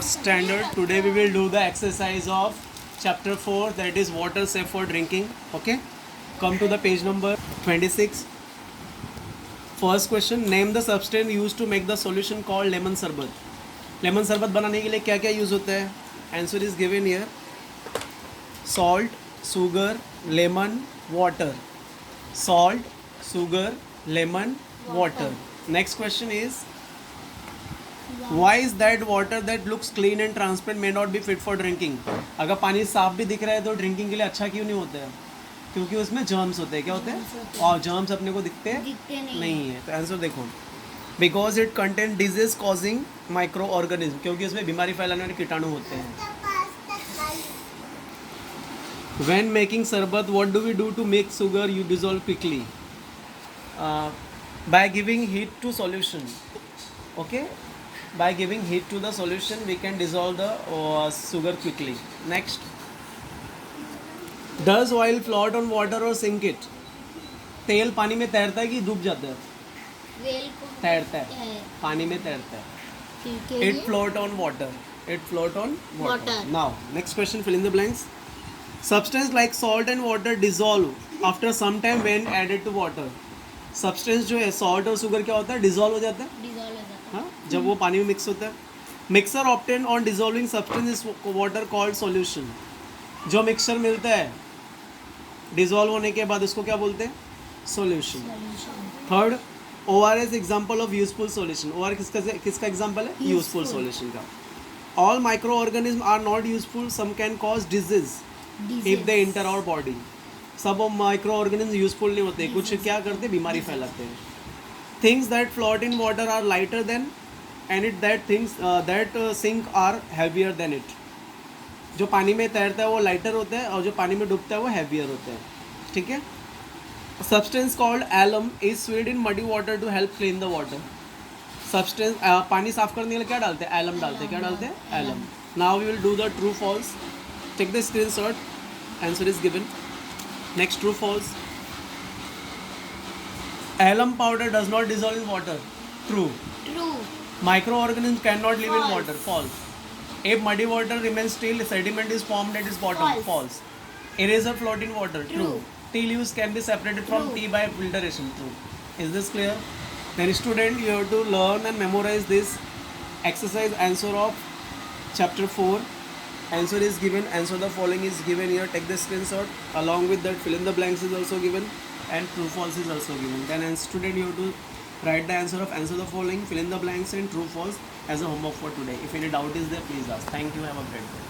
4th standard. Today we will do the exercise of chapter 4, that is water safe for drinking. Okay, come to the page number 26. First question, name the substance used to make the solution called lemon sarbat. Lemon sarbat बनाने के लिए क्या क्या use होता है? Answer is given here. Salt, sugar, lemon, water. Salt, sugar, lemon, water. Next question is, why is that water that looks clean and transparent may not be fit for drinking? अगर पानी साफ भी दिख रहा है तो ड्रिंकिंग के लिए अच्छा क्यों नहीं होता है? क्योंकि उसमें जर्म्स होते हैं. क्या होते हैं? और जर्म्स अपने को दिखते नहीं है. तो आंसर देखो, because it contain disease causing micro organism, क्योंकि उसमें बीमारी फैलाने वाले कीटाणु होते हैं. When making sarbat, what do we do to make sugar you dissolve quickly? By giving heat to solution. Okay, by giving heat to the solution we can dissolve the sugar quickly. Next, does oil float on water or sink it? तेल पानी में तैरता है कि डूब जाता है? तैरता है, पानी में तैरता है. It float on water. It float on water. Now next question, fill in the blanks. Substance like salt and water dissolve after some time when added to water. Substance जो है salt और sugar क्या होता है? Dissolve हो जाता है. हाँ, जब वो पानी में मिक्स होता है. Mixture obtained on dissolving substance is water called solution. जो मिक्सचर मिलता है डिजोल्व होने के बाद उसको क्या बोलते हैं? Solution. Third, ORS example of useful solution. OR किसका एग्जांपल है? यूजफुल सॉल्यूशन का. All micro organism are not useful, some can cause disease if they enter our body. सब माइक्रो ऑर्गेनिज्म यूजफुल नहीं होते, कुछ क्या करते? बीमारी फैलाते हैं. Things that float in water are lighter than and it that things that sink are heavier than it. जो पानी में तैरता है वो लाइटर होता है और जो पानी में डूबता है वो हैवियर होता है. ठीक है. Substance called alum is swirled in muddy water to help clean the water. Substance पानी साफ करने के लिए क्या डालते हैं? एलम डालते हैं. क्या डालते हैं? Alum. Now we will do the true false. Take the screenshot. Answer is given. Next, true false. Alum powder does not dissolve in water. True. Microorganisms cannot live in water. False. If muddy water remains still, sediment is formed at its bottom. False. Eraser float in water. True. Tea leaves can be separated from tea by filtration. True. Is this clear? Then student, you have to learn and memorize this exercise answer of chapter 4. Answer is given. Answer the following is given here. Take the screenshot. Along with that, fill in the blanks is also given and true false is also given. Then as student, you have to write the answer of answer the following, fill in the blanks and true false as a homework for today. If any doubt is there, please ask. Thank you. Have a great day.